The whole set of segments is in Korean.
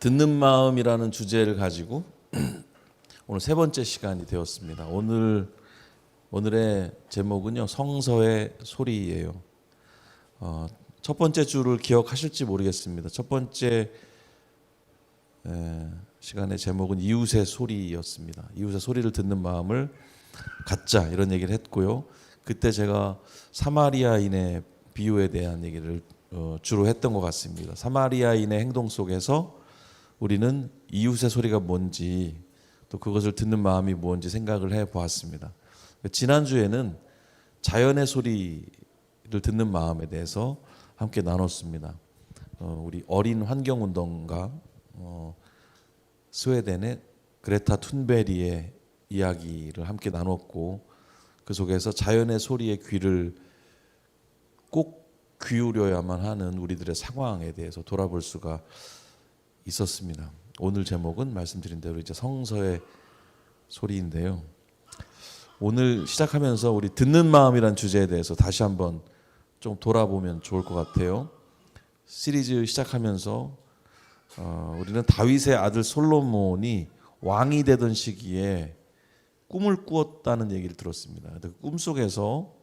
듣는 마음이라는 주제를 가지고 오늘 세 번째 시간이 되었습니다. 오늘의 제목은요, 성서의 소리예요. 첫 번째 주를 기억하실지 모르겠습니다. 첫 번째 시간의 제목은 이웃의 소리였습니다. 이웃의 소리를 듣는 마음을 갖자, 이런 얘기를 했고요. 그때 제가 사마리아인의 비유에 대한 얘기를 주로 했던 것 같습니다. 사마리아인의 행동 속에서 우리는 이웃의 소리가 뭔지, 또 그것을 듣는 마음이 뭔지 생각을 해보았습니다. 지난주에는 자연의 소리를 듣는 마음에 대해서 함께 나눴습니다. 우리 어린 환경운동가 스웨덴의 그레타 툰베리의 이야기를 함께 나눴고, 그 속에서 자연의 소리에 귀를 꼭 기울여야만 하는 우리들의 상황에 대해서 돌아볼 수가 있었습니다. 오늘 제목은 말씀드린 대로 이제 성서의 소리인데요. 오늘 시작하면서 우리 듣는 마음이란 주제에 대해서 다시 한번 좀 돌아보면 좋을 것 같아요. 시리즈 시작하면서 우리는 다윗의 아들 솔로몬이 왕이 되던 시기에 꿈을 꾸었다는 얘기를 들었습니다. 그 꿈 속에서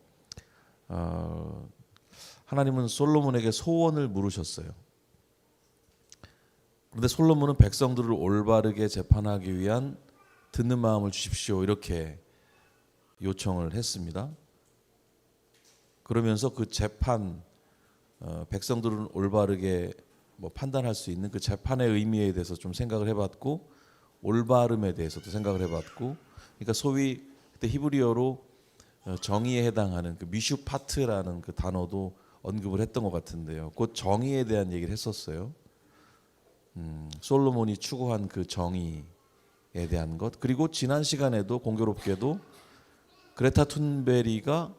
하나님은 솔로몬에게 소원을 물으셨어요. 그런데 솔로몬은 백성들을 올바르게 재판하기 위한 듣는 마음을 주십시오, 이렇게 요청을 했습니다. 그러면서 그 재판, 백성들은 올바르게 판단할 수 있는 그 재판의 의미에 대해서 좀 생각을 해봤고, 올바름에 대해서도 생각을 해봤고, 그러니까 소위 그때 히브리어로 정의에 해당하는 그 미슈파트라는 그 단어도 언급을 했던 것 같은데요. 그 정의에 대한 얘기를 했었어요. 솔로몬이 추구한 그 정의에 대한 것, 그리고 지난 시간에도 공교롭게도 그레타 툰베리가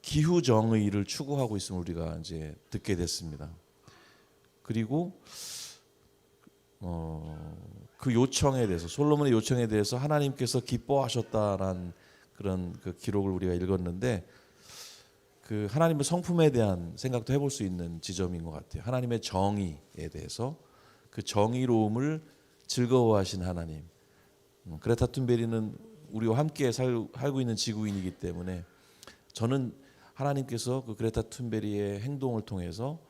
기후 정의를 추구하고 있음을 우리가 이제 듣게 됐습니다. 그리고 그 요청에 대해서, 솔로몬의 요청에 대해서 하나님께서 기뻐하셨다라는 그런 그 기록을 우리가 읽었는데, 그 하나님의 성품에 대한 생각도 해볼 수 있는 지점인 것 같아요. 하나님의 정의에 대해서, 그 정의로움을 즐거워하신 하나님. 그레타 툰베리는 우리와 함께 살고 있는 지구인이기 때문에 저는 하나님께서 그 그레타 툰베리의 행동을 통해서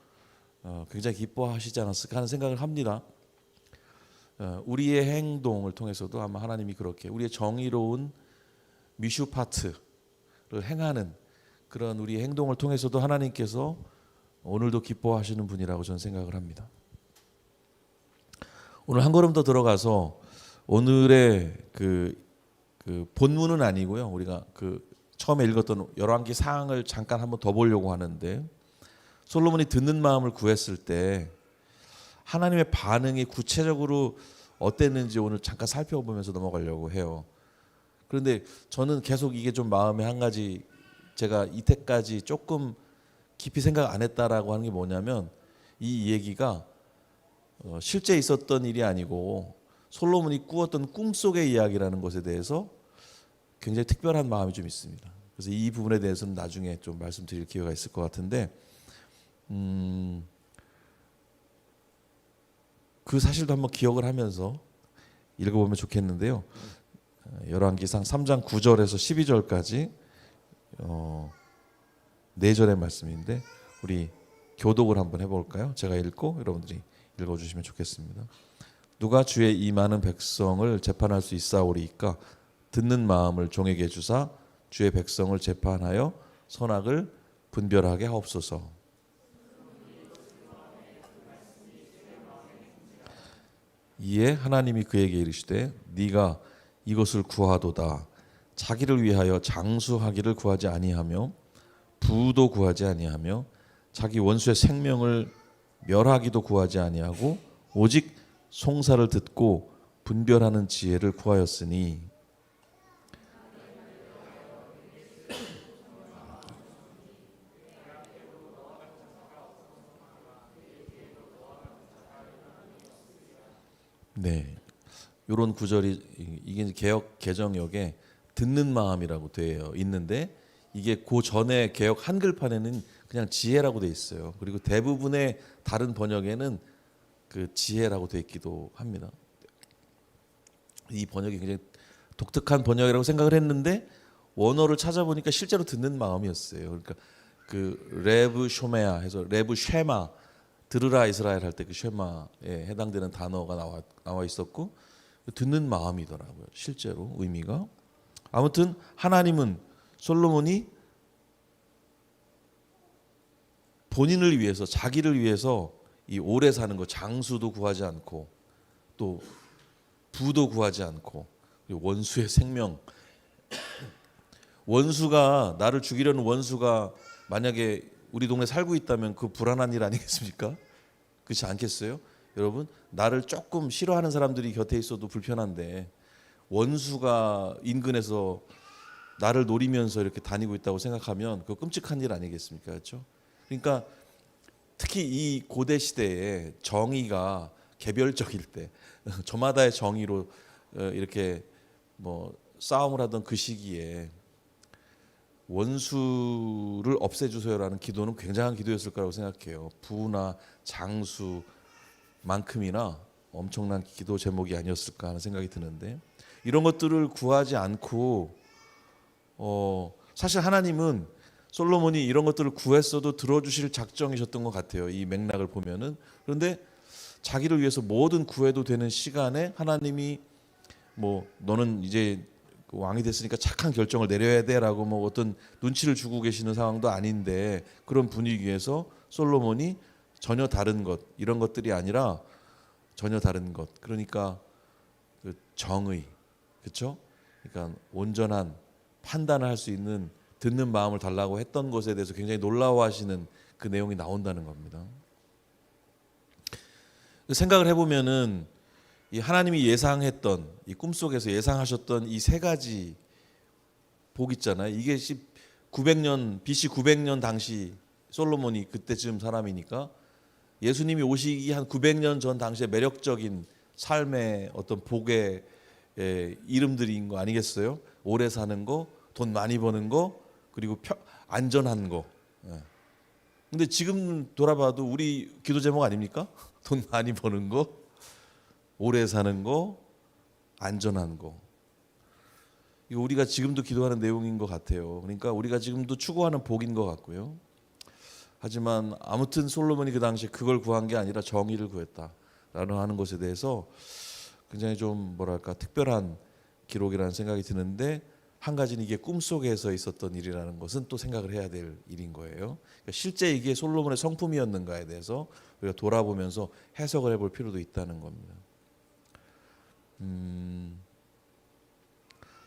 굉장히 기뻐하시지 않았을까 하는 생각을 합니다. 우리의 행동을 통해서도 아마 하나님이 그렇게 우리의 정의로운 미슈파트를 행하는 그런 우리의 행동을 통해서도 하나님께서 오늘도 기뻐하시는 분이라고 저는 생각을 합니다. 오늘 한 걸음 더 들어가서 오늘의 그 본문은 아니고요. 우리가 그 처음에 읽었던 열왕기 상을 잠깐 한번 더 보려고 하는데, 솔로몬이 듣는 마음을 구했을 때 하나님의 반응이 구체적으로 어땠는지 오늘 잠깐 살펴보면서 넘어가려고 해요. 그런데 저는 계속 이게 좀 마음에 한 가지, 제가 이때까지 조금 깊이 생각 안 했다라고 하는 게 뭐냐면, 이 얘기가 실제 있었던 일이 아니고 솔로몬이 꾸었던 꿈속의 이야기라는 것에 대해서 굉장히 특별한 마음이 좀 있습니다. 그래서 이 부분에 대해서는 나중에 좀 말씀드릴 기회가 있을 것 같은데, 그 사실도 한번 기억을 하면서 읽어보면 좋겠는데요. 열왕기상 3장 9절에서 12절까지 4절의 말씀인데, 우리 교독을 한번 해볼까요? 제가 읽고 여러분들이 읽어주시면 좋겠습니다. 누가 주의 이 많은 백성을 재판할 수 있사오리이까? 듣는 마음을 종에게 주사 주의 백성을 재판하여 선악을 분별하게 하옵소서. 이에 하나님이 그에게 이르시되, 네가 이것을 구하도다. 자기를 위하여 장수하기를 구하지 아니하며 부도 구하지 아니하며 자기 원수의 생명을 멸하기도 구하지 아니하고 오직 송사를 듣고 분별하는 지혜를 구하였으니, 네, 이런 구절이, 이게 개역 개정역에 듣는 마음이라고 되어 있는데, 이게 그 전에 개역 한글판에는 그냥 지혜라고 돼 있어요. 그리고 대부분의 다른 번역에는 그 지혜라고 되어 있기도 합니다. 이 번역이 굉장히 독특한 번역이라고 생각을 했는데 원어를 찾아보니까 실제로 듣는 마음이었어요. 그러니까 그 레브 쇼메아 해서 레브 쉐마 들으라 이스라엘 할 때 그 쉐마에 해당되는 단어가 나와 있었고 듣는 마음이더라고요. 실제로 의미가. 아무튼 하나님은 솔로몬이 본인을 위해서 자기를 위해서 이 오래 사는 거 장수도 구하지 않고 또 부도 구하지 않고 원수의 생명 원수가 나를 죽이려는 원수가 만약에 우리 동네 살고 있다면 그 불안한 일 아니겠습니까? 그렇지 않겠어요? 여러분 나를 조금 싫어하는 사람들이 곁에 있어도 불편한데 원수가 인근에서 나를 노리면서 이렇게 다니고 있다고 생각하면 그거 끔찍한 일 아니겠습니까? 그렇죠? 그러니까 특히 이 고대 시대에 정의가 개별적일 때 저마다의 정의로 이렇게 뭐 싸움을 하던 그 시기에 원수를 없애주세요라는 기도는 굉장한 기도였을 거라고 생각해요. 부나 장수만큼이나 엄청난 기도 제목이 아니었을까 하는 생각이 드는데 이런 것들을 구하지 않고 사실 하나님은 솔로몬이 이런 것들을 구했어도 들어주실 작정이셨던 것 같아요. 이 맥락을 보면은. 그런데 자기를 위해서 뭐든 구해도 되는 시간에 하나님이 뭐 너는 이제 왕이 됐으니까 착한 결정을 내려야 돼라고 뭐 어떤 눈치를 주고 계시는 상황도 아닌데 그런 분위기에서 솔로몬이 전혀 다른 것 이런 것들이 아니라 전혀 다른 것 그러니까 그 정의 그렇죠? 그러니까 온전한 판단을 할 수 있는 듣는 마음을 달라고 했던 것에 대해서 굉장히 놀라워하시는 그 내용이 나온다는 겁니다. 생각을 해보면은 이 하나님이 예상했던 이 꿈속에서 예상하셨던 이 세 가지 복 있잖아요. 이게 900년 BC 900년 당시 솔로몬이 그때쯤 사람이니까 예수님이 오시기 한 900년 전 당시에 매력적인 삶의 어떤 복의 이름들인 거 아니겠어요? 오래 사는 거, 돈 많이 버는 거, 그리고 안전한 거. 근데 지금 돌아봐도 우리 기도 제목 아닙니까? 돈 많이 버는 거, 오래 사는 거, 안전한 거. 이거 우리가 지금도 기도하는 내용인 것 같아요. 그러니까 우리가 지금도 추구하는 복인 것 같고요. 하지만 아무튼 솔로몬이 그 당시에 그걸 구한 게 아니라 정의를 구했다라는 하는 것에 대해서 굉장히 좀 뭐랄까 특별한 기록이라는 생각이 드는데 한 가지는 이게 꿈속에서 있었던 일이라는 것은 또 생각을 해야 될 일인 거예요. 그러니까 실제 이게 솔로몬의 성품이었는가에 대해서 우리가 돌아보면서 해석을 해볼 필요도 있다는 겁니다.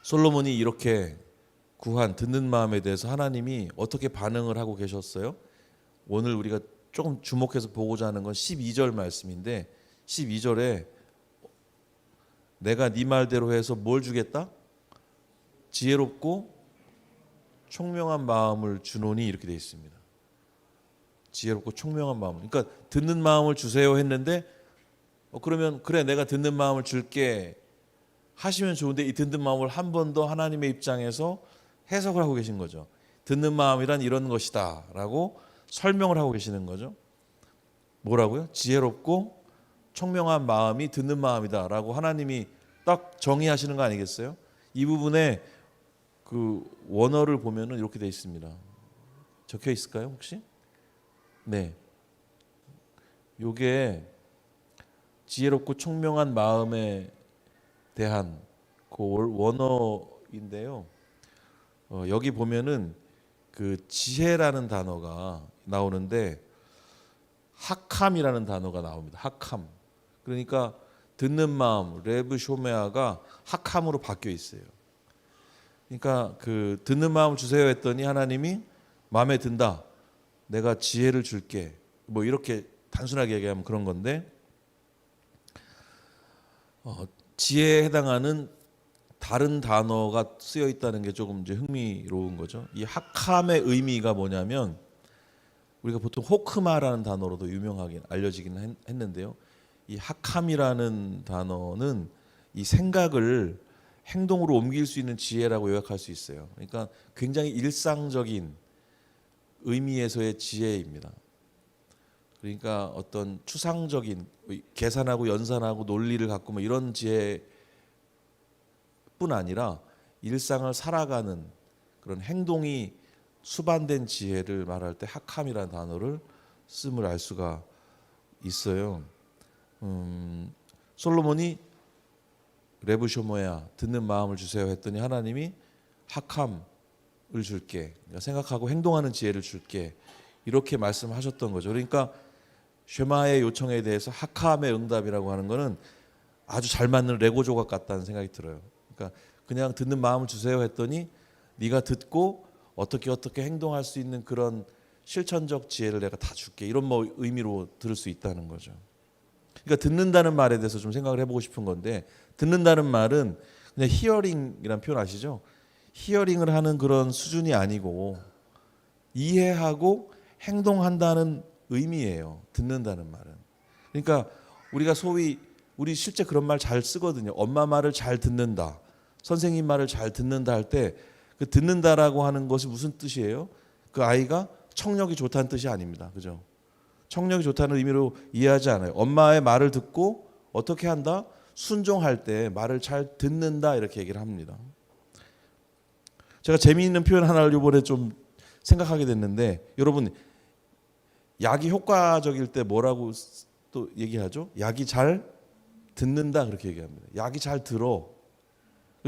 솔로몬이 이렇게 구한 듣는 마음에 대해서 하나님이 어떻게 반응을 하고 계셨어요? 오늘 우리가 조금 주목해서 보고자 하는 건 12절 말씀인데 12절에 내가 네 말대로 해서 뭘 주겠다? 지혜롭고 총명한 마음을 주노니 이렇게 되어 있습니다. 지혜롭고 총명한 마음. 그러니까 듣는 마음을 주세요 했는데 그러면 그래 내가 듣는 마음을 줄게 하시면 좋은데 이 듣는 마음을 한 번 더 하나님의 입장에서 해석을 하고 계신 거죠. 듣는 마음이란 이런 것이다 라고 설명을 하고 계시는 거죠. 뭐라고요? 지혜롭고 총명한 마음이 듣는 마음이다 라고 하나님이 딱 정의하시는 거 아니겠어요? 이 부분에 그 원어를 보면은 이렇게 되어 있습니다. 적혀 있을까요 혹시? 네. 요게 지혜롭고 총명한 마음에 대한 그 원어인데요. 여기 보면은 그 지혜라는 단어가 나오는데 학함이라는 단어가 나옵니다. 학함. 그러니까 듣는 마음 레브 쇼메아가 학함으로 바뀌어 있어요. 그러니까 그 듣는 마음을 주세요 했더니 하나님이 마음에 든다. 내가 지혜를 줄게. 뭐 이렇게 단순하게 얘기하면 그런 건데 지혜에 해당하는 다른 단어가 쓰여 있다는 게 조금 이제 흥미로운 거죠. 이 학함의 의미가 뭐냐면 우리가 보통 호크마라는 단어로도 유명하게 알려지긴 했는데요. 이 학함이라는 단어는 이 생각을 행동으로 옮길 수 있는 지혜라고 요약할 수 있어요. 그러니까 굉장히 일상적인 의미에서의 지혜입니다. 그러니까 어떤 추상적인 계산하고 연산하고 논리를 갖고 뭐 이런 지혜뿐 아니라 일상을 살아가는 그런 행동이 수반된 지혜를 말할 때 하캄이라는 단어를 씀을 알 수가 있어요. 솔로몬이 레브쇼모야 듣는 마음을 주세요 했더니 하나님이 하캄을 줄게, 그러니까 생각하고 행동하는 지혜를 줄게, 이렇게 말씀하셨던 거죠. 그러니까 쉐마의 요청에 대해서 하캄의 응답이라고 하는 것은 아주 잘 맞는 레고 조각 같다는 생각이 들어요. 그러니까 그냥 듣는 마음을 주세요 했더니 네가 듣고 어떻게 행동할 수 있는 그런 실천적 지혜를 내가 다 줄게, 이런 뭐 의미로 들을 수 있다는 거죠. 그러니까 듣는다는 말에 대해서 좀 생각을 해보고 싶은 건데, 듣는다는 말은 그냥 히어링이란 표현 아시죠? 히어링을 하는 그런 수준이 아니고 이해하고 행동한다는 의미예요. 듣는다는 말은. 그러니까 우리가 소위 우리 실제 그런 말 잘 쓰거든요. 엄마 말을 잘 듣는다, 선생님 말을 잘 듣는다 할 때 그 듣는다라고 하는 것이 무슨 뜻이에요? 그 아이가 청력이 좋다는 뜻이 아닙니다. 그죠? 청력이 좋다는 의미로 이해하지 않아요. 엄마의 말을 듣고 어떻게 한다? 순종할 때 말을 잘 듣는다, 이렇게 얘기를 합니다. 제가 재미있는 표현 하나를 이번에 좀 생각하게 됐는데, 여러분 약이 효과적일 때 뭐라고 또 얘기하죠? 약이 잘 듣는다, 그렇게 얘기합니다. 약이 잘 들어.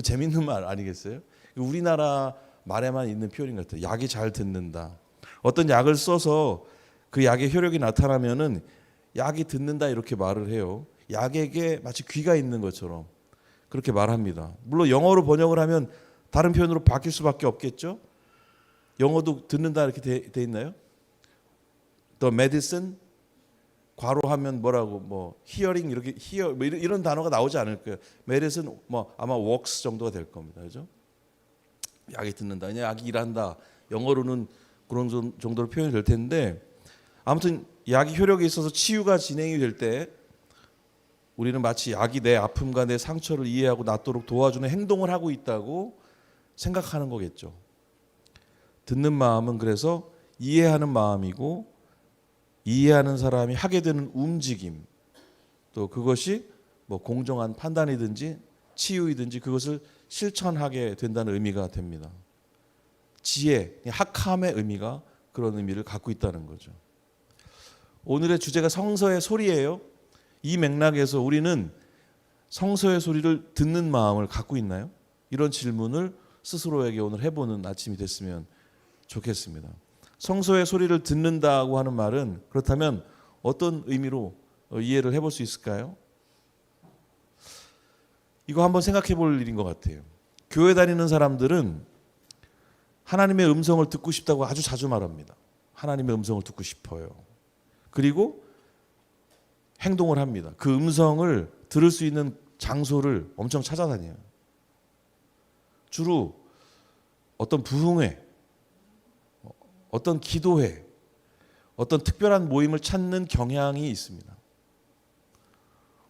재미있는 말 아니겠어요? 우리나라 말에만 있는 표현인 것 같아요. 약이 잘 듣는다. 어떤 약을 써서 그 약의 효력이 나타나면은 약이 듣는다, 이렇게 말을 해요. 약에게 마치 귀가 있는 것처럼 그렇게 말합니다. 물론 영어로 번역을 하면 다른 표현으로 바뀔 수밖에 없겠죠. 영어도 듣는다 이렇게 돼 있나요? The medicine 괄호하면 뭐라고, 뭐 hearing, 이렇게 hear 뭐 이런 단어가 나오지 않을 거예요. medicine 뭐 아마 works 정도가 될 겁니다. 그죠? 약이 듣는다, 그냥 약이 일한다. 영어로는 그런 정도로 표현이 될 텐데, 아무튼 약이 효력이 있어서 치유가 진행이 될 때 우리는 마치 약이 내 아픔과 내 상처를 이해하고 낫도록 도와주는 행동을 하고 있다고 생각하는 거겠죠. 듣는 마음은 그래서 이해하는 마음이고, 이해하는 사람이 하게 되는 움직임, 또 그것이 뭐 공정한 판단이든지 치유이든지 그것을 실천하게 된다는 의미가 됩니다. 지혜, 하캄의 의미가 그런 의미를 갖고 있다는 거죠. 오늘의 주제가 성서의 소리예요. 이 맥락에서 우리는 성서의 소리를 듣는 마음을 갖고 있나요? 이런 질문을 스스로에게 오늘 해보는 아침이 됐으면 좋겠습니다. 성서의 소리를 듣는다고 하는 말은 그렇다면 어떤 의미로 이해를 해볼 수 있을까요? 이거 한번 생각해 볼 일인 것 같아요. 교회 다니는 사람들은 하나님의 음성을 듣고 싶다고 아주 자주 말합니다. 하나님의 음성을 듣고 싶어요. 그리고 행동을 합니다. 그 음성을 들을 수 있는 장소를 엄청 찾아다녀요. 주로 어떤 부흥회, 어떤 기도회, 어떤 특별한 모임을 찾는 경향이 있습니다.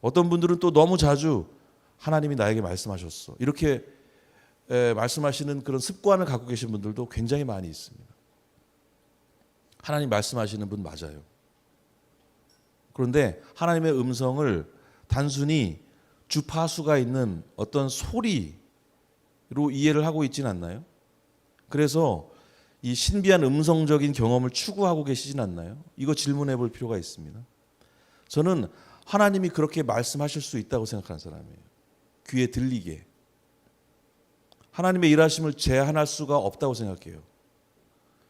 어떤 분들은 또 너무 자주 하나님이 나에게 말씀하셨어, 이렇게 말씀하시는 그런 습관을 갖고 계신 분들도 굉장히 많이 있습니다. 하나님 말씀하시는 분 맞아요. 그런데 하나님의 음성을 단순히 주파수가 있는 어떤 소리로 이해를 하고 있지는 않나요? 그래서 이 신비한 음성적인 경험을 추구하고 계시진 않나요? 이거 질문해 볼 필요가 있습니다. 저는 하나님이 그렇게 말씀하실 수 있다고 생각하는 사람이에요. 귀에 들리게. 하나님의 일하심을 제한할 수가 없다고 생각해요.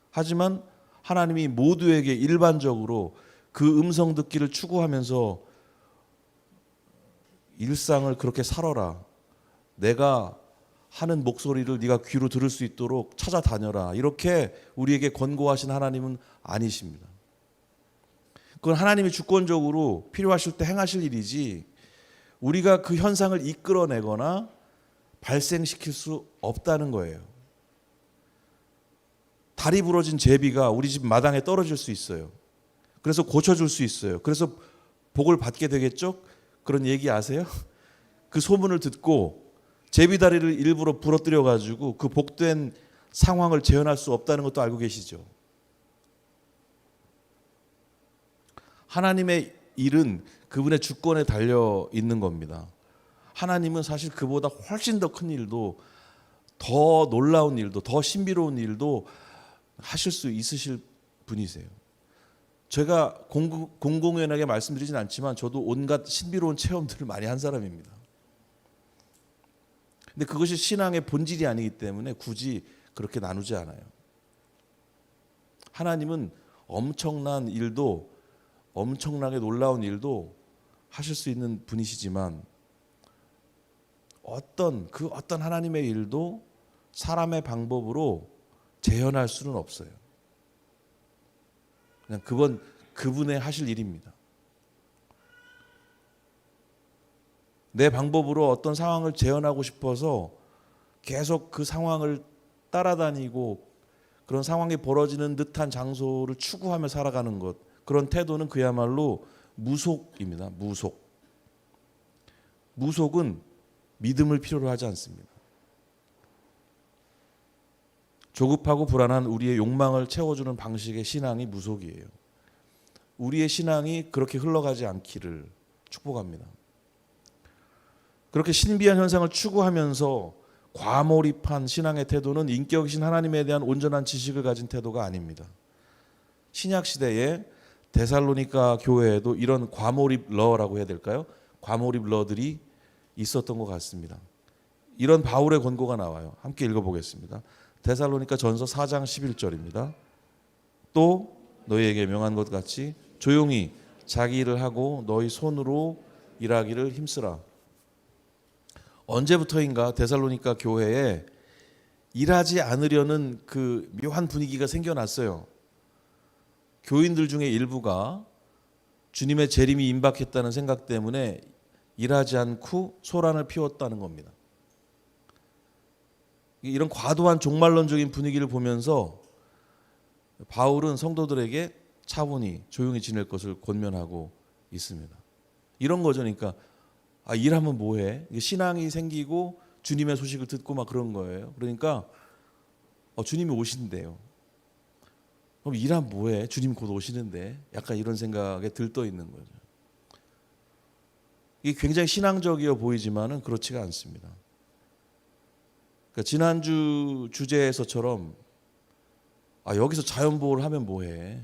하지만 하나님이 모두에게 일반적으로 그 음성 듣기를 추구하면서 일상을 그렇게 살아라, 내가 하는 목소리를 네가 귀로 들을 수 있도록 찾아다녀라, 이렇게 우리에게 권고하신 하나님은 아니십니다. 그건 하나님이 주권적으로 필요하실 때 행하실 일이지 우리가 그 현상을 이끌어내거나 발생시킬 수 없다는 거예요. 다리 부러진 제비가 우리 집 마당에 떨어질 수 있어요. 그래서 고쳐줄 수 있어요. 그래서 복을 받게 되겠죠? 그런 얘기 아세요? 그 소문을 듣고 제비다리를 일부러 부러뜨려 가지고 그 복된 상황을 재현할 수 없다는 것도 알고 계시죠? 하나님의 일은 그분의 주권에 달려 있는 겁니다. 하나님은 사실 그보다 훨씬 더 큰 일도, 더 놀라운 일도, 더 신비로운 일도 하실 수 있으실 분이세요. 제가 공공연하게 말씀드리진 않지만 저도 온갖 신비로운 체험들을 많이 한 사람입니다. 근데 그것이 신앙의 본질이 아니기 때문에 굳이 그렇게 나누지 않아요. 하나님은 엄청난 일도, 엄청나게 놀라운 일도 하실 수 있는 분이시지만 어떤 하나님의 일도 사람의 방법으로 재현할 수는 없어요. 그냥 그분의 하실 일입니다. 내 방법으로 어떤 상황을 재현하고 싶어서 계속 그 상황을 따라다니고 그런 상황이 벌어지는 듯한 장소를 추구하며 살아가는 것, 그런 태도는 그야말로 무속입니다. 무속은 믿음을 필요로 하지 않습니다. 조급하고 불안한 우리의 욕망을 채워주는 방식의 신앙이 무속이에요. 우리의 신앙이 그렇게 흘러가지 않기를 축복합니다. 그렇게 신비한 현상을 추구하면서 과몰입한 신앙의 태도는 인격이신 하나님에 대한 온전한 지식을 가진 태도가 아닙니다. 신약 시대에 데살로니가 교회에도 이런 과몰입러라고 해야 될까요? 과몰입러들이 있었던 것 같습니다. 이런 바울의 권고가 나와요. 함께 읽어보겠습니다. 데살로니가 전서 4장 11절입니다. 또 너희에게 명한 것 같이 조용히 자기 일을 하고 너희 손으로 일하기를 힘쓰라. 언제부터인가 데살로니가 교회에 일하지 않으려는 그 묘한 분위기가 생겨났어요. 교인들 중에 일부가 주님의 재림이 임박했다는 생각 때문에 일하지 않고 소란을 피웠다는 겁니다. 이런 과도한 종말론적인 분위기를 보면서 바울은 성도들에게 차분히 조용히 지낼 것을 권면하고 있습니다. 이런 거죠. 그러니까 일하면 뭐해? 신앙이 생기고 주님의 소식을 듣고 막 그런 거예요. 그러니까 주님이 오신대요. 그럼 일하면 뭐해? 주님 곧 오시는데. 약간 이런 생각에 들떠 있는 거죠. 이게 굉장히 신앙적이어 보이지만은 그렇지가 않습니다. 그러니까 지난주 주제에서처럼 여기서 자연보호를 하면 뭐해?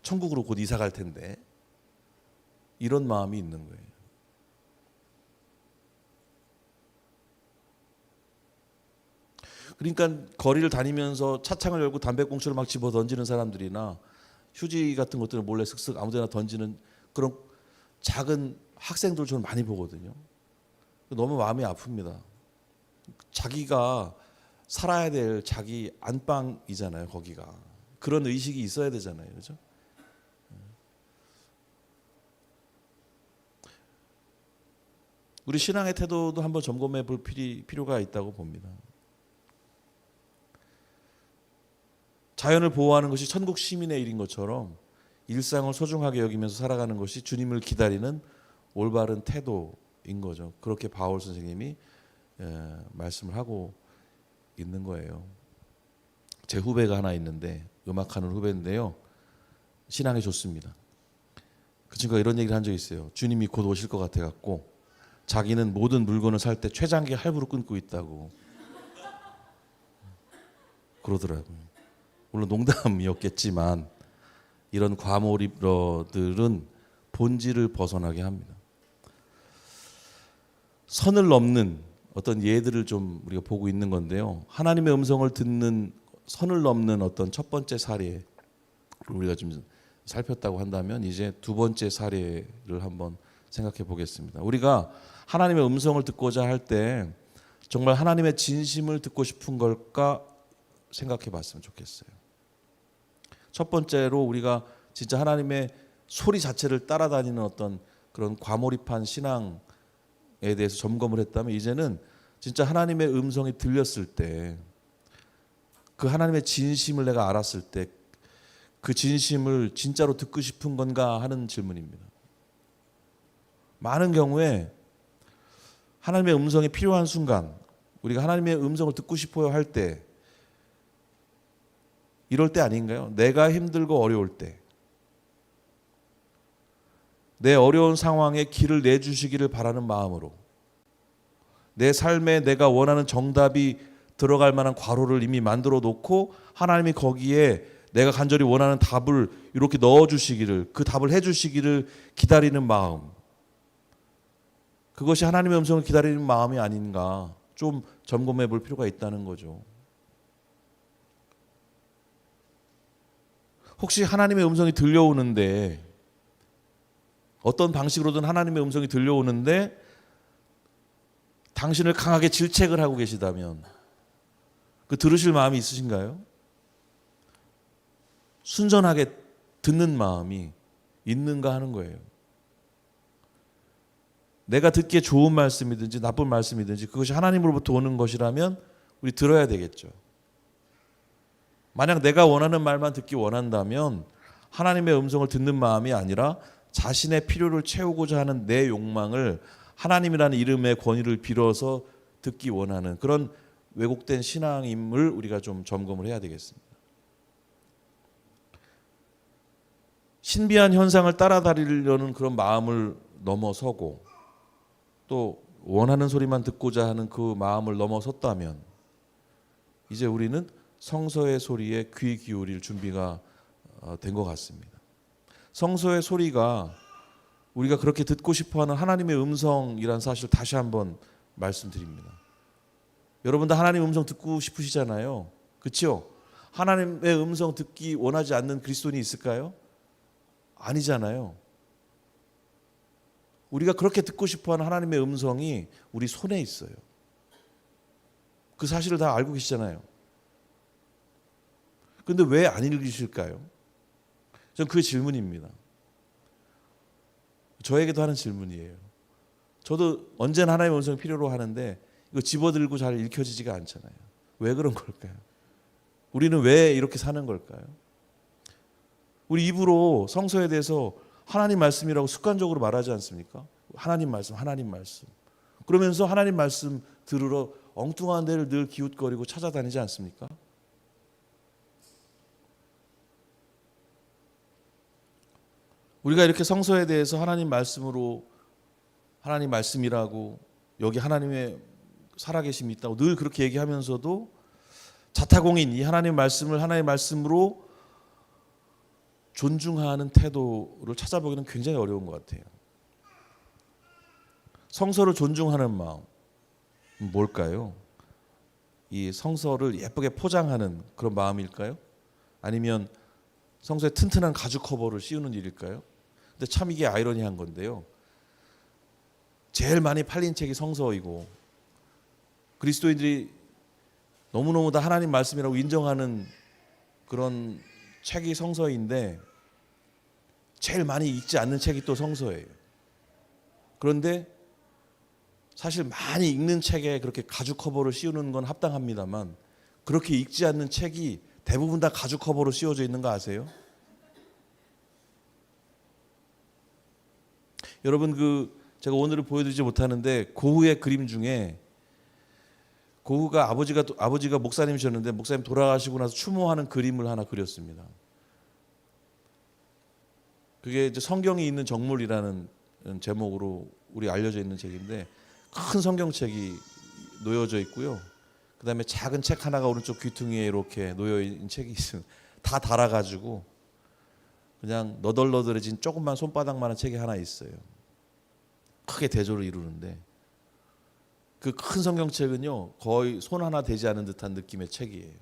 천국으로 곧 이사 갈 텐데. 이런 마음이 있는 거예요. 그러니까 거리를 다니면서 차창을 열고 담배꽁초를 막 집어 던지는 사람들이나 휴지 같은 것들을 몰래 슥슥 아무데나 던지는 그런 작은 학생들 저는 많이 보거든요. 너무 마음이 아픕니다. 자기가 살아야 될 자기 안방이잖아요. 거기가. 그런 의식이 있어야 되잖아요. 그렇죠? 우리 신앙의 태도도 한번 점검해 볼 필요가 있다고 봅니다. 자연을 보호하는 것이 천국 시민의 일인 것처럼 일상을 소중하게 여기면서 살아가는 것이 주님을 기다리는 올바른 태도인 거죠. 그렇게 바울 선생님이 말씀을 하고 있는 거예요. 제 후배가 하나 있는데 음악하는 후배인데요. 신앙이 좋습니다. 그 친구가 이런 얘기를 한 적이 있어요. 주님이 곧 오실 것 같아 갖고 자기는 모든 물건을 살 때 최장기 할부로 끊고 있다고 그러더라고요. 물론 농담이었겠지만 이런 과몰입러들은 본질을 벗어나게 합니다. 선을 넘는 어떤 예들을 좀 우리가 보고 있는 건데요. 하나님의 음성을 듣는 선을 넘는 어떤 첫 번째 사례를 우리가 좀 살폈다고 한다면 이제 두 번째 사례를 한번 생각해 보겠습니다. 우리가 하나님의 음성을 듣고자 할 때 정말 하나님의 진심을 듣고 싶은 걸까 생각해 봤으면 좋겠어요. 첫 번째로 우리가 진짜 하나님의 소리 자체를 따라다니는 어떤 그런 과몰입한 신앙에 대해서 점검을 했다면 이제는 진짜 하나님의 음성이 들렸을 때 그 하나님의 진심을 내가 알았을 때 그 진심을 진짜로 듣고 싶은 건가 하는 질문입니다. 많은 경우에 하나님의 음성이 필요한 순간 우리가 하나님의 음성을 듣고 싶어요 할 때 이럴 때 아닌가요? 내가 힘들고 어려울 때 내 어려운 상황에 길을 내주시기를 바라는 마음으로, 내 삶에 내가 원하는 정답이 들어갈 만한 괄호를 이미 만들어 놓고 하나님이 거기에 내가 간절히 원하는 답을 이렇게 넣어주시기를, 그 답을 해주시기를 기다리는 마음, 그것이 하나님의 음성을 기다리는 마음이 아닌가 좀 점검해 볼 필요가 있다는 거죠. 혹시 하나님의 음성이 들려오는데, 어떤 방식으로든 하나님의 음성이 들려오는데 당신을 강하게 질책을 하고 계시다면 그 들으실 마음이 있으신가요? 순전하게 듣는 마음이 있는가 하는 거예요. 내가 듣기에 좋은 말씀이든지 나쁜 말씀이든지 그것이 하나님으로부터 오는 것이라면 우리 들어야 되겠죠. 만약 내가 원하는 말만 듣기 원한다면 하나님의 음성을 듣는 마음이 아니라 자신의 필요를 채우고자 하는 내 욕망을 하나님이라는 이름의 권위를 빌어서 듣기 원하는 그런 왜곡된 신앙임을 우리가 좀 점검을 해야 되겠습니다. 신비한 현상을 따라다니려는 그런 마음을 넘어서고 또 원하는 소리만 듣고자 하는 그 마음을 넘어섰다면 이제 우리는 성서의 소리에 귀 기울일 준비가 된 것 같습니다. 성서의 소리가 우리가 그렇게 듣고 싶어하는 하나님의 음성이란 사실 다시 한번 말씀드립니다. 여러분도 하나님의 음성 듣고 싶으시잖아요. 그렇죠? 하나님의 음성 듣기 원하지 않는 그리스도인이 있을까요? 아니잖아요. 우리가 그렇게 듣고 싶어하는 하나님의 음성이 우리 손에 있어요. 그 사실을 다 알고 계시잖아요. 그런데 왜 안 읽으실까요? 전 그 질문입니다. 저에게도 하는 질문이에요. 저도 언제나 하나님의 음성을 필요로 하는데 이거 집어들고 잘 읽혀지지가 않잖아요. 왜 그런 걸까요? 우리는 왜 이렇게 사는 걸까요? 우리 입으로 성서에 대해서 하나님 말씀이라고 습관적으로 말하지 않습니까? 하나님 말씀, 하나님 말씀. 그러면서 하나님 말씀 들으러 엉뚱한 데를 늘 기웃거리고 찾아다니지 않습니까? 우리가 이렇게 성서에 대해서 하나님 말씀으로, 하나님 말씀이라고, 여기 하나님의 살아계심이 있다고 늘 그렇게 얘기하면서도 자타공인 이 하나님 말씀을 하나님 말씀으로 존중하는 태도를 찾아보기는 굉장히 어려운 것 같아요. 성서를 존중하는 마음 뭘까요? 이 성서를 예쁘게 포장하는 그런 마음일까요? 아니면 성서에 튼튼한 가죽 커버를 씌우는 일일까요? 근데 참 이게 아이러니한 건데요. 제일 많이 팔린 책이 성서이고 그리스도인들이 너무너무 다 하나님 말씀이라고 인정하는 그런 책이 성서인데 제일 많이 읽지 않는 책이 또 성서예요. 그런데 사실 많이 읽는 책에 그렇게 가죽 커버를 씌우는 건 합당합니다만 그렇게 읽지 않는 책이 대부분 다 가죽 커버로 씌워져 있는 거 아세요? 여러분 제가 오늘은 보여드리지 못하는데 고흐의 그림 중에 고흐가 아버지가 목사님이셨는데 목사님 돌아가시고 나서 추모하는 그림을 하나 그렸습니다. 그게 이제 성경이 있는 정물이라는 제목으로 우리 알려져 있는 책인데 큰 성경책이 놓여져 있고요. 그다음에 작은 책 하나가 오른쪽 귀퉁이에 이렇게 놓여 있는 책이 있어요. 다 달아가지고 그냥 너덜너덜해진 조금만 손바닥만한 책이 하나 있어요. 크게 대조를 이루는데 그 큰 성경책은요 거의 손 하나 되지 않은 듯한 느낌의 책이에요.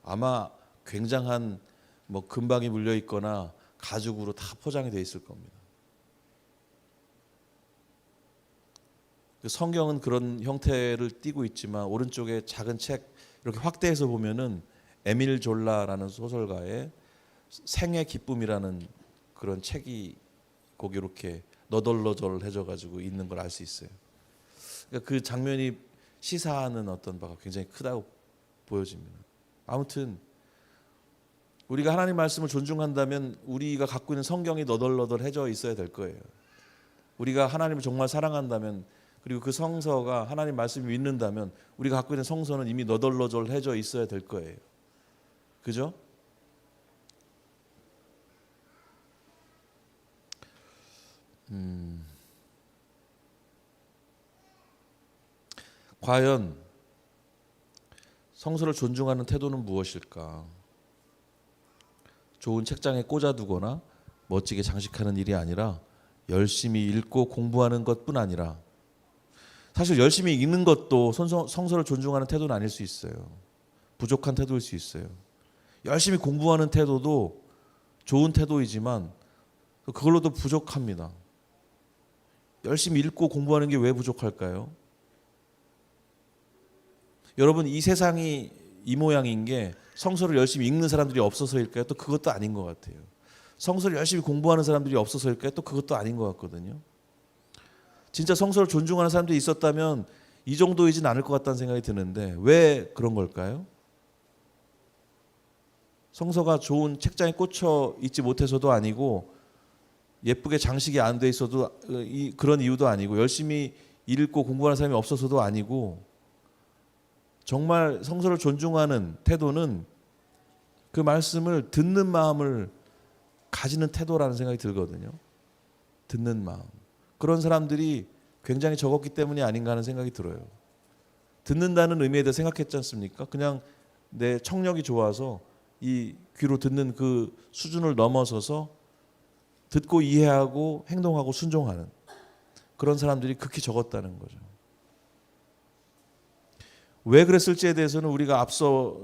아마 굉장한 금방이 물려 있거나 가죽으로 다 포장이 돼 있을 겁니다. 성경은 그런 형태를 띠고 있지만 오른쪽에 작은 책 이렇게 확대해서 보면은 에밀 졸라라는 소설가의 생의 기쁨이라는 그런 책이 거기 이렇게 너덜너덜해져 가지고 있는 걸 알 수 있어요. 그러니까 그 장면이 시사하는 어떤 바가 굉장히 크다고 보여집니다. 아무튼 우리가 하나님 말씀을 존중한다면 우리가 갖고 있는 성경이 너덜너덜해져 있어야 될 거예요. 우리가 하나님을 정말 사랑한다면 그리고 그 성서가 하나님 말씀을 믿는다면 우리가 갖고 있는 성서는 이미 너덜너덜해져 있어야 될 거예요. 그죠? 과연 성서를 존중하는 태도는 무엇일까? 좋은 책장에 꽂아두거나 멋지게 장식하는 일이 아니라 열심히 읽고 공부하는 것뿐 아니라, 사실 열심히 읽는 것도 성서를 존중하는 태도는 아닐 수 있어요. 부족한 태도일 수 있어요. 열심히 공부하는 태도도 좋은 태도이지만 그걸로도 부족합니다. 열심히 읽고 공부하는 게 왜 부족할까요? 여러분, 이 세상이 이 모양인 게 성서를 열심히 읽는 사람들이 없어서일까요? 또 그것도 아닌 것 같아요. 성서를 열심히 공부하는 사람들이 없어서일까요? 또 그것도 아닌 것 같거든요. 진짜 성서를 존중하는 사람들이 있었다면 이 정도이진 않을 것 같다는 생각이 드는데 왜 그런 걸까요? 성서가 좋은 책장에 꽂혀 있지 못해서도 아니고 예쁘게 장식이 안 돼 있어도 그런 이유도 아니고 열심히 읽고 공부하는 사람이 없어서도 아니고, 정말 성서를 존중하는 태도는 그 말씀을 듣는 마음을 가지는 태도라는 생각이 들거든요. 듣는 마음. 그런 사람들이 굉장히 적었기 때문이 아닌가 하는 생각이 들어요. 듣는다는 의미에 대해 생각했지 않습니까? 그냥 내 청력이 좋아서 이 귀로 듣는 그 수준을 넘어서서 듣고 이해하고 행동하고 순종하는 그런 사람들이 극히 적었다는 거죠. 왜 그랬을지에 대해서는 우리가 앞서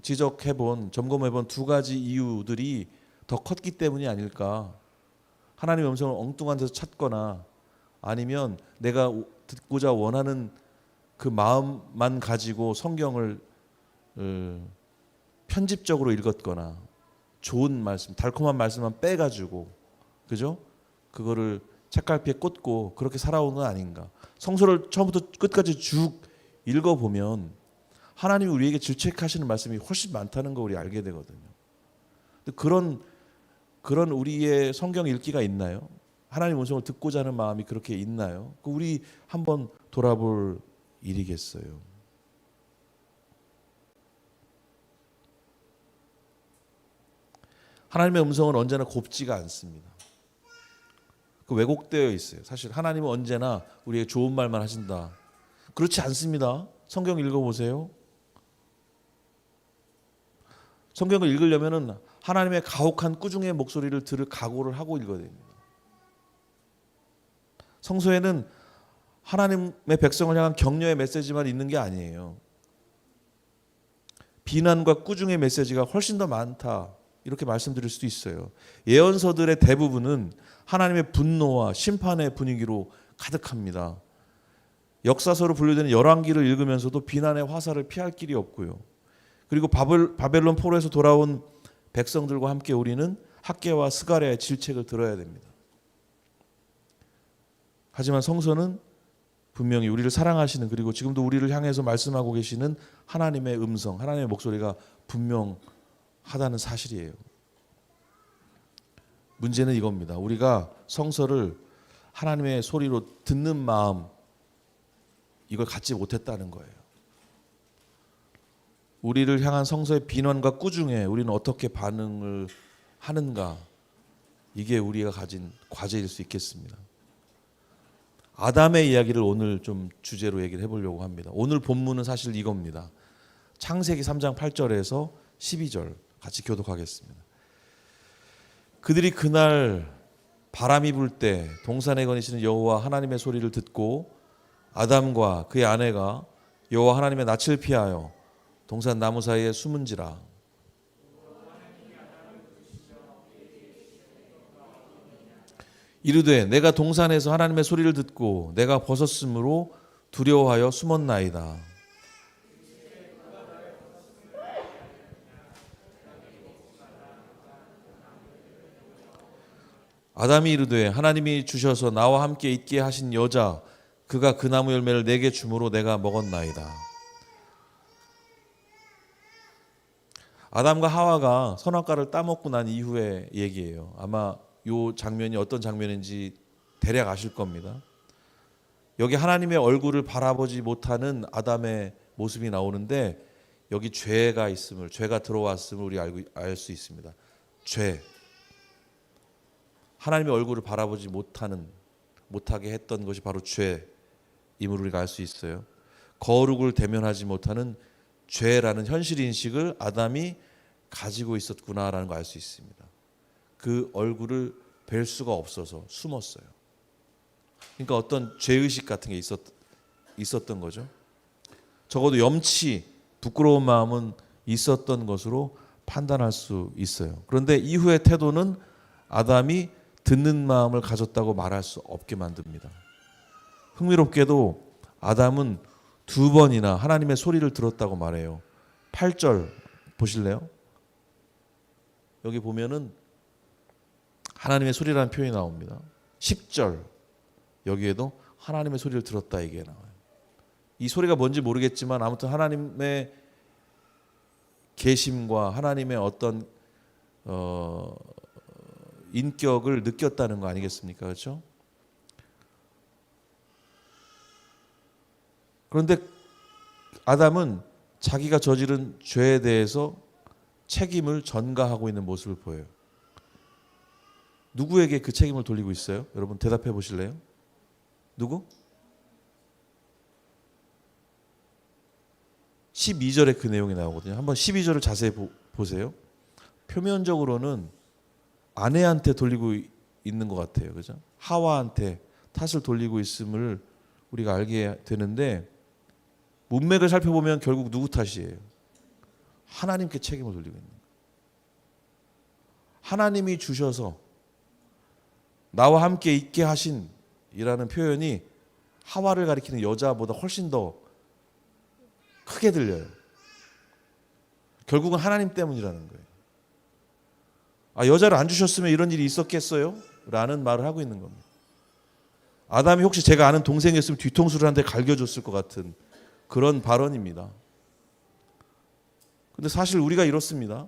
지적해본, 점검해본 두 가지 이유들이 더 컸기 때문이 아닐까. 하나님의 음성을 엉뚱한 데서 찾거나 아니면 내가 듣고자 원하는 그 마음만 가지고 성경을 편집적으로 읽었거나 좋은 말씀, 달콤한 말씀만 빼가지고, 그죠? 그거를 책갈피에 꽂고 그렇게 살아온 건 아닌가. 성서를 처음부터 끝까지 쭉 읽어보면 하나님이 우리에게 질책하시는 말씀이 훨씬 많다는 거 우리 알게 되거든요. 근데 그런 우리의 성경 읽기가 있나요? 하나님의 음성을 듣고자 하는 마음이 그렇게 있나요? 우리 한번 돌아볼 일이겠어요. 하나님의 음성은 언제나 곱지가 않습니다. 왜곡되어 있어요. 사실 하나님은 언제나 우리에게 좋은 말만 하신다. 그렇지 않습니다. 성경 읽어보세요. 성경을 읽으려면 하나님의 가혹한 꾸중의 목소리를 들을 각오를 하고 읽어야 됩니다. 성서에는 하나님의 백성을 향한 격려의 메시지만 있는 게 아니에요. 비난과 꾸중의 메시지가 훨씬 더 많다, 이렇게 말씀드릴 수도 있어요. 예언서들의 대부분은 하나님의 분노와 심판의 분위기로 가득합니다. 역사서로 분류되는 열왕기를 읽으면서도 비난의 화살을 피할 길이 없고요. 그리고 바벨론 포로에서 돌아온 백성들과 함께 우리는 학개와 스가랴의 질책을 들어야 됩니다. 하지만 성서는 분명히 우리를 사랑하시는, 그리고 지금도 우리를 향해서 말씀하고 계시는 하나님의 음성, 하나님의 목소리가 분명하다는 사실이에요. 문제는 이겁니다. 우리가 성서를 하나님의 소리로 듣는 마음, 이걸 갖지 못했다는 거예요. 우리를 향한 성서의 비난과 꾸중에 우리는 어떻게 반응을 하는가, 이게 우리가 가진 과제일 수 있겠습니다. 아담의 이야기를 오늘 좀 주제로 얘기를 해보려고 합니다. 오늘 본문은 사실 이겁니다. 창세기 3장 8절에서 12절 같이 교독하겠습니다. 그들이 그날 바람이 불 때 동산에 거니시는 여호와 하나님의 소리를 듣고 아담과 그의 아내가 여호와 하나님의 낯을 피하여 동산 나무 사이에 숨은지라. 이르되 내가 동산에서 하나님의 소리를 듣고 내가 벗었으므로 두려워하여 숨었나이다. 아담이 이르되 하나님이 주셔서 나와 함께 있게 하신 여자 그가 그 나무 열매를 내게 주므로 내가 먹었나이다. 아담과 하와가 선악과를 따먹고 난 이후의 얘기예요. 아마 이 장면이 어떤 장면인지 대략 아실 겁니다. 여기 하나님의 얼굴을 바라보지 못하는 아담의 모습이 나오는데 여기 죄가 있음을, 죄가 들어왔음을 우리 알 수 있습니다. 죄. 하나님의 얼굴을 바라보지 못하는 못하게 했던 것이 바로 죄임을 우리가 알 수 있어요. 거룩을 대면하지 못하는 죄라는 현실 인식을 아담이 가지고 있었구나라는 걸 알 수 있습니다. 그 얼굴을 뵐 수가 없어서 숨었어요. 그러니까 어떤 죄의식 같은 게 있었던 거죠. 적어도 염치, 부끄러운 마음은 있었던 것으로 판단할 수 있어요. 그런데 이후의 태도는 아담이 듣는 마음을 가졌다고 말할 수 없게 만듭니다. 흥미롭게도 아담은 2번이나 하나님의 소리를 들었다고 말해요. 8절 보실래요? 여기 보면은 하나님의 소리라는 표현이 나옵니다. 10절 여기에도 하나님의 소리를 들었다 이게 나와요. 이 소리가 뭔지 모르겠지만 아무튼 하나님의 계심과 하나님의 어떤 인격을 느꼈다는 거 아니겠습니까? 그렇죠? 그런데 아담은 자기가 저지른 죄에 대해서 책임을 전가하고 있는 모습을 보여요. 누구에게 그 책임을 돌리고 있어요? 여러분 대답해 보실래요? 누구? 12절에 그 내용이 나오거든요. 한번 12절을 자세히 보세요. 표면적으로는 아내한테 돌리고 있는 것 같아요. 그죠? 하와한테 탓을 돌리고 있음을 우리가 알게 되는데 문맥을 살펴보면 결국 누구 탓이에요? 하나님께 책임을 돌리고 있는 거예요. 하나님이 주셔서 나와 함께 있게 하신 이라는 표현이 하와를 가리키는 여자보다 훨씬 더 크게 들려요. 결국은 하나님 때문이라는 거예요. 여자를 안 주셨으면 이런 일이 있었겠어요? 라는 말을 하고 있는 겁니다. 아담이 혹시 제가 아는 동생이었으면 뒤통수를 한 대 갈겨줬을 것 같은 그런 발언입니다. 근데 사실 우리가 이렇습니다.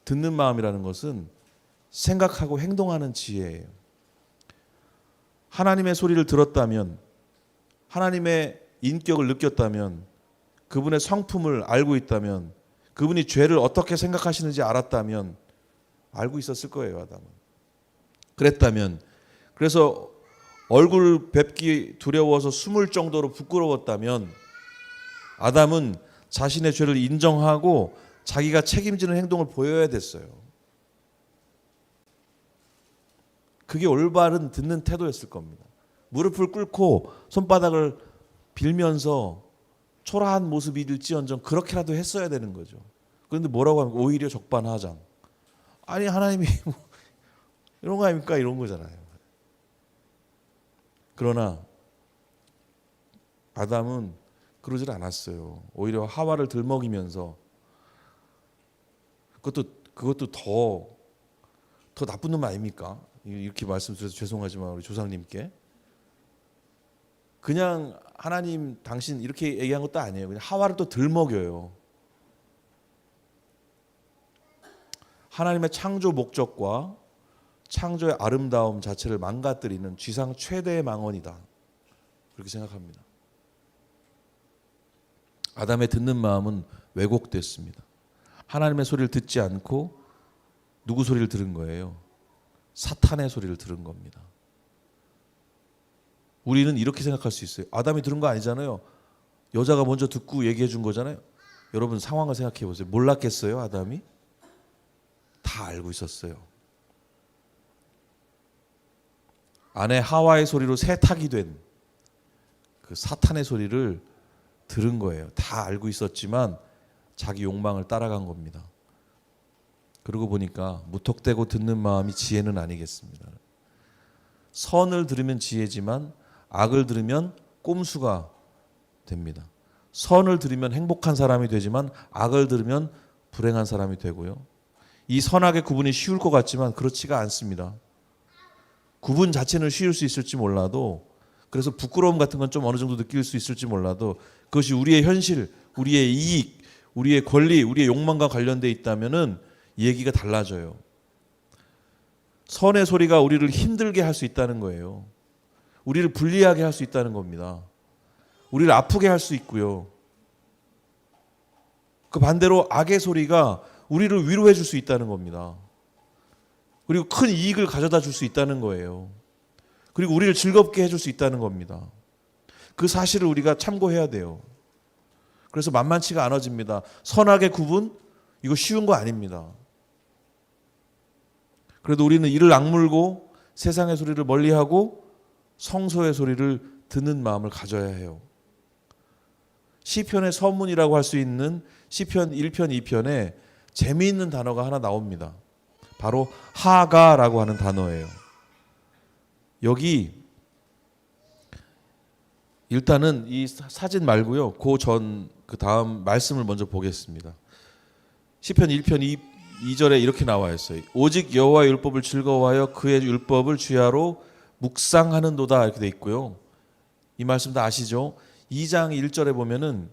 듣는 마음이라는 것은 생각하고 행동하는 지혜예요. 하나님의 소리를 들었다면, 하나님의 인격을 느꼈다면, 그분의 성품을 알고 있다면, 그분이 죄를 어떻게 생각하시는지 알았다면 알고 있었을 거예요, 아담은. 그랬다면, 그래서 얼굴 뵙기 두려워서 숨을 정도로 부끄러웠다면 아담은 자신의 죄를 인정하고 자기가 책임지는 행동을 보여야 됐어요. 그게 올바른 듣는 태도였을 겁니다. 무릎을 꿇고 손바닥을 빌면서 초라한 모습일지언정 그렇게라도 했어야 되는 거죠. 그런데 뭐라고 하면 오히려 적반하장. 아니 하나님이 뭐 이런 거 아닙니까? 이런 거잖아요. 그러나 아담은 그러질 않았어요. 오히려 하와를 들먹이면서 그것도 더 나쁜 놈 아닙니까? 이렇게 말씀드려서 죄송하지만 우리 조상님께 그냥 하나님 당신 이렇게 얘기한 것도 아니에요. 그냥 하와를 또 들먹여요. 하나님의 창조 목적과 창조의 아름다움 자체를 망가뜨리는 지상 최대의 망언이다. 그렇게 생각합니다. 아담의 듣는 마음은 왜곡됐습니다. 하나님의 소리를 듣지 않고 누구 소리를 들은 거예요? 사탄의 소리를 들은 겁니다. 우리는 이렇게 생각할 수 있어요. 아담이 들은 거 아니잖아요. 여자가 먼저 듣고 얘기해 준 거잖아요. 여러분 상황을 생각해 보세요. 몰랐겠어요, 아담이? 다 알고 있었어요. 아내 하와의 소리로 세탁이 된 그 사탄의 소리를 들은 거예요. 다 알고 있었지만 자기 욕망을 따라간 겁니다. 그러고 보니까 무턱대고 듣는 마음이 지혜는 아니겠습니다. 선을 들으면 지혜지만 악을 들으면 꼼수가 됩니다. 선을 들으면 행복한 사람이 되지만 악을 들으면 불행한 사람이 되고요. 이 선악의 구분이 쉬울 것 같지만 그렇지가 않습니다. 구분 자체는 쉬울 수 있을지 몰라도 그래서 부끄러움 같은 건 좀 어느 정도 느낄 수 있을지 몰라도 그것이 우리의 현실, 우리의 이익, 우리의 권리, 우리의 욕망과 관련돼 있다면은 얘기가 달라져요. 선의 소리가 우리를 힘들게 할 수 있다는 거예요. 우리를 불리하게 할 수 있다는 겁니다. 우리를 아프게 할 수 있고요. 그 반대로 악의 소리가 우리를 위로해 줄 수 있다는 겁니다. 그리고 큰 이익을 가져다 줄 수 있다는 거예요. 그리고 우리를 즐겁게 해줄 수 있다는 겁니다. 그 사실을 우리가 참고해야 돼요. 그래서 만만치가 않아집니다. 선악의 구분? 이거 쉬운 거 아닙니다. 그래도 우리는 이를 악물고 세상의 소리를 멀리하고 성소의 소리를 듣는 마음을 가져야 해요. 시편의 서문이라고 할 수 있는 시편 1편 2편에 재미있는 단어가 하나 나옵니다. 바로 하가라고 하는 단어예요. 여기 일단은 이 사진 말고요. 그 다음 말씀을 먼저 보겠습니다. 시편 1편 2절에 이렇게 나와 있어요. 오직 여호와의 율법을 즐거워하여 그의 율법을 주야로 묵상하는도다 이렇게 돼 있고요. 이 말씀 다 아시죠? 2장 1절에 보면은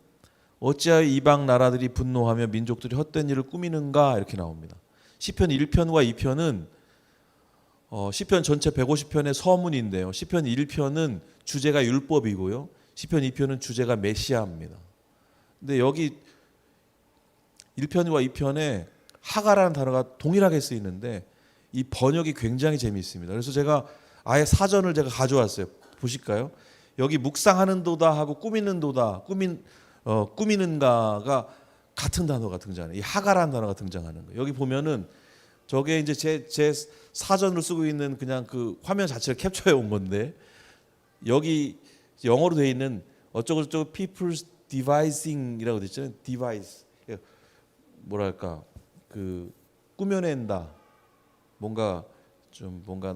어찌하여 이방 나라들이 분노하며 민족들이 헛된 일을 꾸미는가 이렇게 나옵니다. 시편 1편과 2편은 시편 전체 150편의 서문인데요. 시편 1편은 주제가 율법이고요. 시편 2편은 주제가 메시아입니다. 근데 여기 1편과 2편에 하가라는 단어가 동일하게 쓰이는데 이 번역이 굉장히 재미있습니다. 그래서 제가 아예 사전을 제가 가져왔어요. 보실까요? 여기 묵상하는도다 하고 꾸미는도다, 꾸미는가가 같은 단어가 등장해요. 이 하가라는 단어가 등장하는 거예요. 여기 보면은 저게 이제 제 사전으로 쓰고 있는 그냥 그 화면 자체를 캡처해 온 건데 여기 영어로 되어 있는 어쩌고저쩌고 people's devising이라고 돼 있잖아요. device 뭐랄까 그 꾸며낸다. 뭔가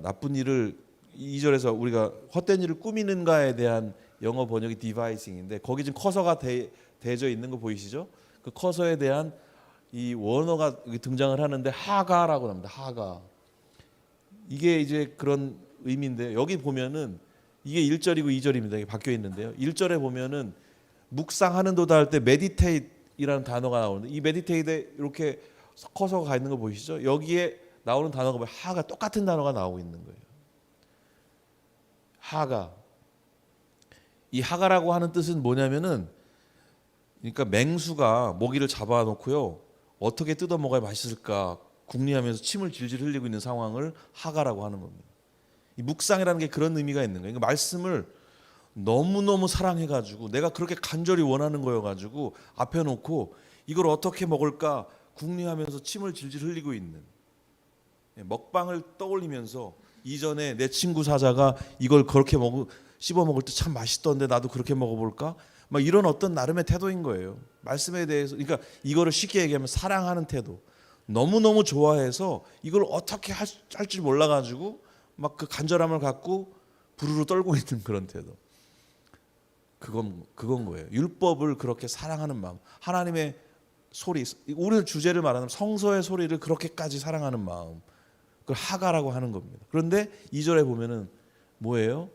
나쁜 일을 2절에서 우리가 헛된 일을 꾸미는가에 대한 영어 번역이 devising인데 거기 지금 커서가 대져 있는 거 보이시죠? 그 커서에 대한 이 원어가 등장을 하는데 하가라고 합니다. 하가. 이게 이제 그런 의미인데 여기 보면은 이게 1절이고 2절입니다. 이게 바뀌어 있는데요. 1절에 보면은 묵상하는도다 할 때 meditate이라는 단어가 나오는데 이 meditate에 이렇게 커서가 가 있는 거 보이시죠? 여기에 나오는 단어가 하가 똑같은 단어가 나오고 있는 거예요. 하가. 이 하가라고 하는 뜻은 뭐냐면은 그러니까 맹수가 모기를 잡아놓고요. 어떻게 뜯어 먹어야 맛있을까 궁리하면서 침을 질질 흘리고 있는 상황을 하가라고 하는 겁니다. 이 묵상이라는 게 그런 의미가 있는 거예요. 그러니까 말씀을 너무너무 사랑해가지고 내가 그렇게 간절히 원하는 거여가지고 앞에 놓고 이걸 어떻게 먹을까 궁리하면서 침을 질질 흘리고 있는 먹방을 떠올리면서 이전에 내 친구 사자가 이걸 그렇게 씹어 먹을 때 참 맛있던데 나도 그렇게 먹어볼까? 막 이런 어떤 나름의 태도인 거예요. 말씀에 대해서 그러니까 이거를 쉽게 얘기하면 사랑하는 태도. 너무너무 좋아해서 이걸 어떻게 할 줄 몰라가지고 막 그 간절함을 갖고 부르르 떨고 있는 그런 태도. 그건 거예요. 율법을 그렇게 사랑하는 마음. 하나님의 소리. 오늘 주제를 말하면 성서의 소리를 그렇게까지 사랑하는 마음. 그걸 하가라고 하는 겁니다. 그런데 2절에 보면은 뭐예요?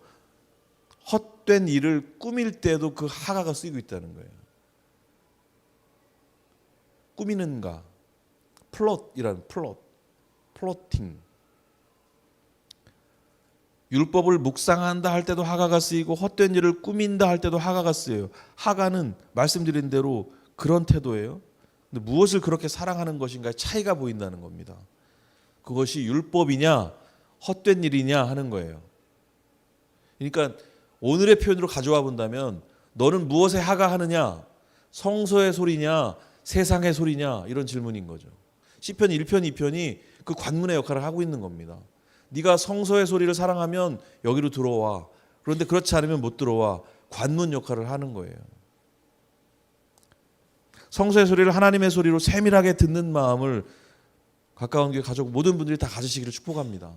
헛된 일을 꾸밀 때도 그 하가가 쓰이고 있다는 거예요. 꾸미는가, 플롯이라는 플로팅. 율법을 묵상한다 할 때도 하가가 쓰이고 헛된 일을 꾸민다 할 때도 하가가 쓰여요. 하가는 말씀드린 대로 그런 태도예요. 근데 무엇을 그렇게 사랑하는 것인가에 차이가 보인다는 겁니다. 그것이 율법이냐 헛된 일이냐 하는 거예요. 그러니까 오늘의 표현으로 가져와 본다면 너는 무엇에 하가하느냐? 성서의 소리냐? 세상의 소리냐? 이런 질문인 거죠. 시편 1편 2편이 그 관문의 역할을 하고 있는 겁니다. 네가 성서의 소리를 사랑하면 여기로 들어와. 그런데 그렇지 않으면 못 들어와. 관문 역할을 하는 거예요. 성서의 소리를 하나님의 소리로 세밀하게 듣는 마음을 가까운 교회 가족 모든 분들이 다 가지시기를 축복합니다.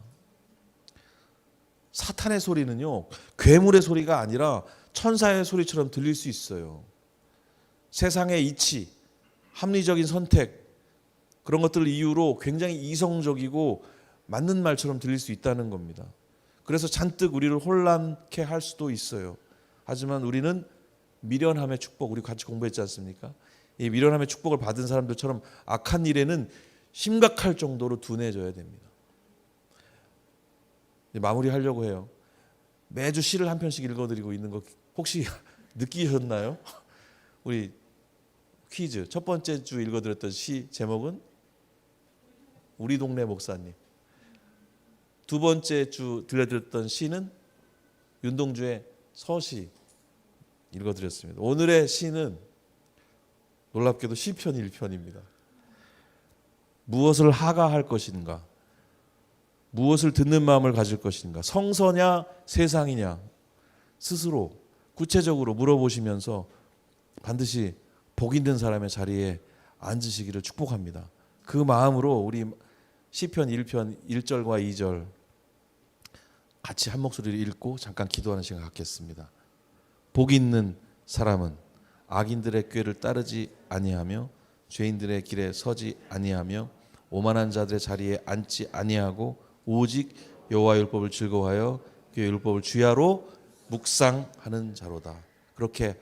사탄의 소리는요, 괴물의 소리가 아니라 천사의 소리처럼 들릴 수 있어요. 세상의 이치, 합리적인 선택, 그런 것들을 이유로 굉장히 이성적이고 맞는 말처럼 들릴 수 있다는 겁니다. 그래서 잔뜩 우리를 혼란케 할 수도 있어요. 하지만 우리는 미련함의 축복, 우리 같이 공부했지 않습니까? 이 미련함의 축복을 받은 사람들처럼 악한 일에는 심각할 정도로 둔해져야 됩니다. 마무리하려고 해요. 매주 시를 한 편씩 읽어드리고 있는 거 혹시 느끼셨나요? 우리 퀴즈 첫 번째 주 읽어드렸던 시 제목은 우리 동네 목사님. 두 번째 주 들려드렸던 시는 윤동주의 서시 읽어드렸습니다. 오늘의 시는 놀랍게도 시편 1편입니다. 무엇을 하가할 것인가? 무엇을 듣는 마음을 가질 것인가? 성서냐 세상이냐? 스스로 구체적으로 물어보시면서 반드시 복 있는 사람의 자리에 앉으시기를 축복합니다. 그 마음으로 우리 시편 1편 1절과 2절 같이 한 목소리를 읽고 잠깐 기도하는 시간 갖겠습니다. 복 있는 사람은 악인들의 꾀를 따르지 아니하며 죄인들의 길에 서지 아니하며 오만한 자들의 자리에 앉지 아니하고 오직 여호와의 율법을 즐거워하여 그의 율법을 주야로 묵상하는 자로다. 그렇게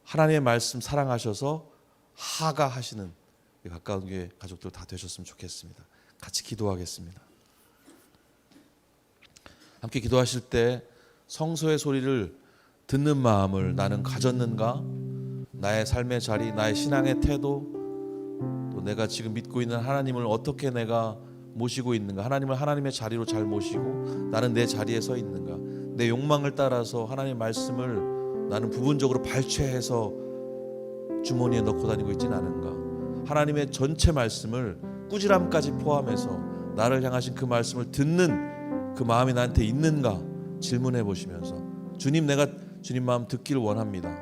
하나님의 말씀 사랑하셔서 하가하시는 가까운 교회 가족들 다 되셨으면 좋겠습니다. 같이 기도하겠습니다. 함께 기도하실 때 성소의 소리를 듣는 마음을 나는 가졌는가? 나의 삶의 자리, 나의 신앙의 태도, 또 내가 지금 믿고 있는 하나님을 어떻게 내가 모시고 있는가? 하나님을 하나님의 자리로 잘 모시고 나는 내 자리에 서 있는가? 내 욕망을 따라서 하나님의 말씀을 나는 부분적으로 발췌해서 주머니에 넣고 다니고 있지는 않은가? 하나님의 전체 말씀을 꾸지람까지 포함해서 나를 향하신 그 말씀을 듣는 그 마음이 나한테 있는가 질문해 보시면서 주님, 내가 주님 마음 듣기를 원합니다.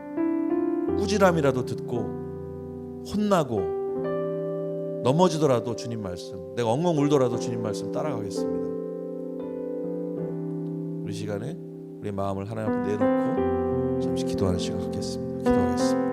꾸지람이라도 듣고 혼나고 넘어지더라도 주님 말씀, 내가 엉엉 울더라도 주님 말씀 따라가겠습니다. 우리 시간에 우리의 마음을 하나님 앞에 내놓고 잠시 기도하는 시간 갖겠습니다. 기도하겠습니다.